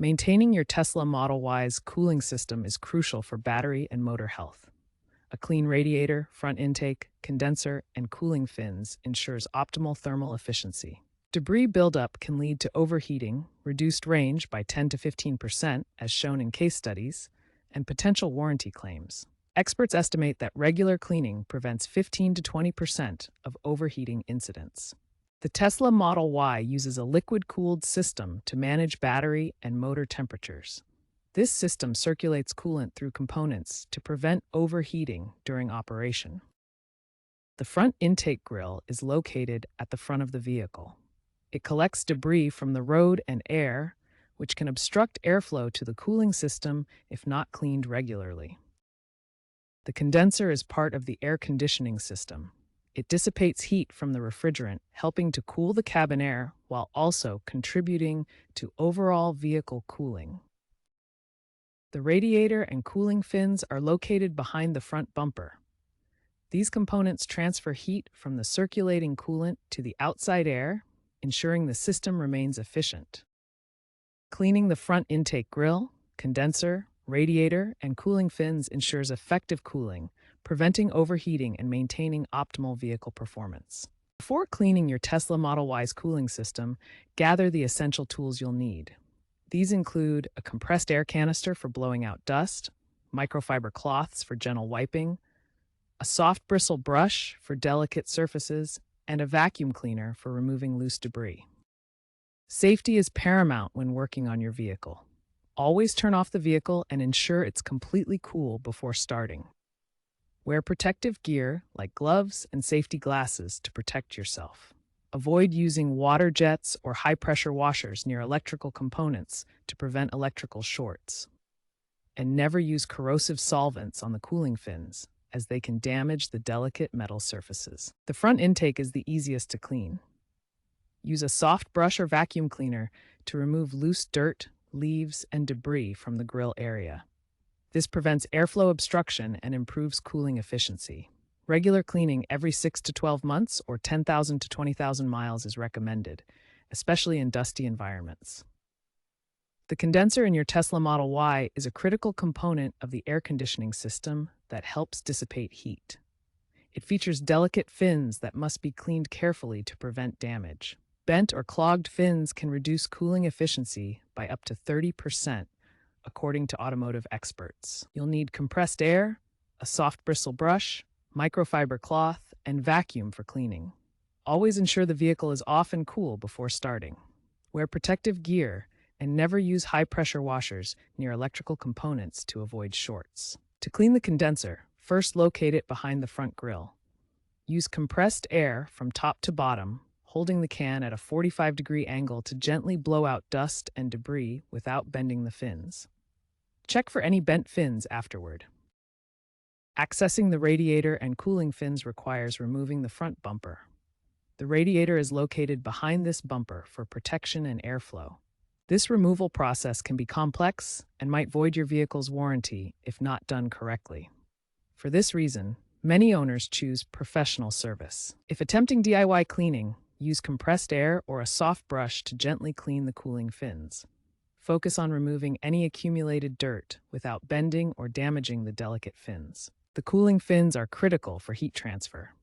Maintaining your Tesla Model Y's cooling system is crucial for battery and motor health. A clean radiator, front intake, condenser, and cooling fins ensures optimal thermal efficiency. Debris buildup can lead to overheating, reduced range by 10 to 15%, as shown in case studies, and potential warranty claims. Experts estimate that regular cleaning prevents 15 to 20% of overheating incidents. The Tesla Model Y uses a liquid-cooled system to manage battery and motor temperatures. This system circulates coolant through components to prevent overheating during operation. The front intake grill is located at the front of the vehicle. It collects debris from the road and air, which can obstruct airflow to the cooling system if not cleaned regularly. The condenser is part of the air conditioning system. It dissipates heat from the refrigerant, helping to cool the cabin air while also contributing to overall vehicle cooling. The radiator and cooling fins are located behind the front bumper. These components transfer heat from the circulating coolant to the outside air, ensuring the system remains efficient. Cleaning the front intake grill, condenser, radiator, and cooling fins ensures effective cooling, preventing overheating and maintaining optimal vehicle performance. Before cleaning your Tesla Model Y's cooling system, gather the essential tools you'll need. These include a compressed air canister for blowing out dust, microfiber cloths for gentle wiping, a soft bristle brush for delicate surfaces, and a vacuum cleaner for removing loose debris. Safety is paramount when working on your vehicle. Always turn off the vehicle and ensure it's completely cool before starting. Wear protective gear like gloves and safety glasses to protect yourself. Avoid using water jets or high-pressure washers near electrical components to prevent electrical shorts. And never use corrosive solvents on the cooling fins, as they can damage the delicate metal surfaces. The front intake is the easiest to clean. Use a soft brush or vacuum cleaner to remove loose dirt, leaves, and debris from the grill area. This prevents airflow obstruction and improves cooling efficiency. Regular cleaning every 6 to 12 months or 10,000 to 20,000 miles is recommended, especially in dusty environments. The condenser in your Tesla Model Y is a critical component of the air conditioning system that helps dissipate heat. It features delicate fins that must be cleaned carefully to prevent damage. Bent or clogged fins can reduce cooling efficiency by up to 30%, according to automotive experts. You'll need compressed air, a soft bristle brush, microfiber cloth, and vacuum for cleaning. Always ensure the vehicle is off and cool before starting. Wear protective gear and never use high-pressure washers near electrical components to avoid shorts. To clean the condenser, first locate it behind the front grille. Use compressed air from top to bottom, holding the can at a 45-degree angle to gently blow out dust and debris without bending the fins. Check for any bent fins afterward. Accessing the radiator and cooling fins requires removing the front bumper. The radiator is located behind this bumper for protection and airflow. This removal process can be complex and might void your vehicle's warranty if not done correctly. For this reason, many owners choose professional service. If attempting DIY cleaning, use compressed air or a soft brush to gently clean the cooling fins. Focus on removing any accumulated dirt without bending or damaging the delicate fins. The cooling fins are critical for heat transfer.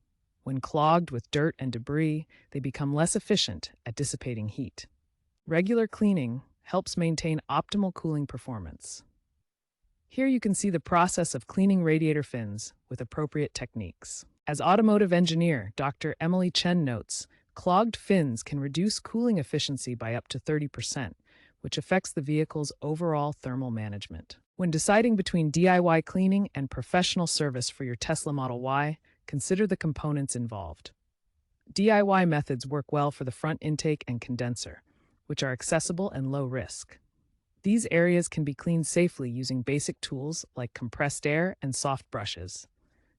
When clogged with dirt and debris, they become less efficient at dissipating heat. Regular cleaning helps maintain optimal cooling performance. Here you can see the process of cleaning radiator fins with appropriate techniques. As automotive engineer Dr. Emily Chen notes, clogged fins can reduce cooling efficiency by up to 30%, which affects the vehicle's overall thermal management. When deciding between DIY cleaning and professional service for your Tesla Model Y, consider the components involved. DIY methods work well for the front intake and condenser, which are accessible and low risk. These areas can be cleaned safely using basic tools like compressed air and soft brushes,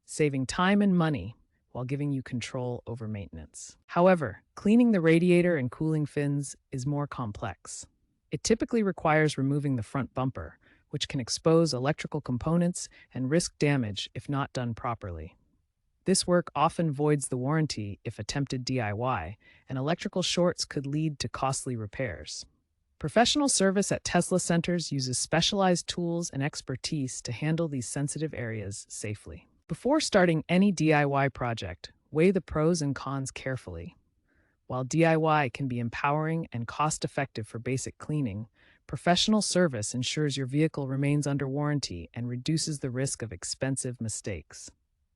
saving time and money while giving you control over maintenance. However, cleaning the radiator and cooling fins is more complex. It typically requires removing the front bumper, which can expose electrical components and risk damage if not done properly. This work often voids the warranty if attempted DIY, and electrical shorts could lead to costly repairs. Professional service at Tesla centers uses specialized tools and expertise to handle these sensitive areas safely. Before starting any DIY project, weigh the pros and cons carefully. While DIY can be empowering and cost-effective for basic cleaning, professional service ensures your vehicle remains under warranty and reduces the risk of expensive mistakes.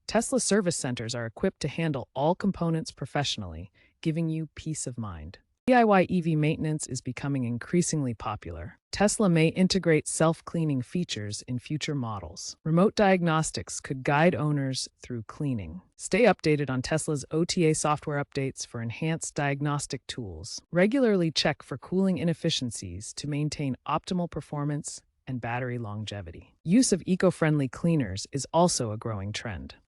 Tesla service centers are equipped to handle all components professionally, giving you peace of mind. DIY EV maintenance is becoming increasingly popular. Tesla may integrate self-cleaning features in future models. Remote diagnostics could guide owners through cleaning. Stay updated on Tesla's OTA software updates for enhanced diagnostic tools. Regularly check for cooling inefficiencies to maintain optimal performance and battery longevity. Use of eco-friendly cleaners is also a growing trend.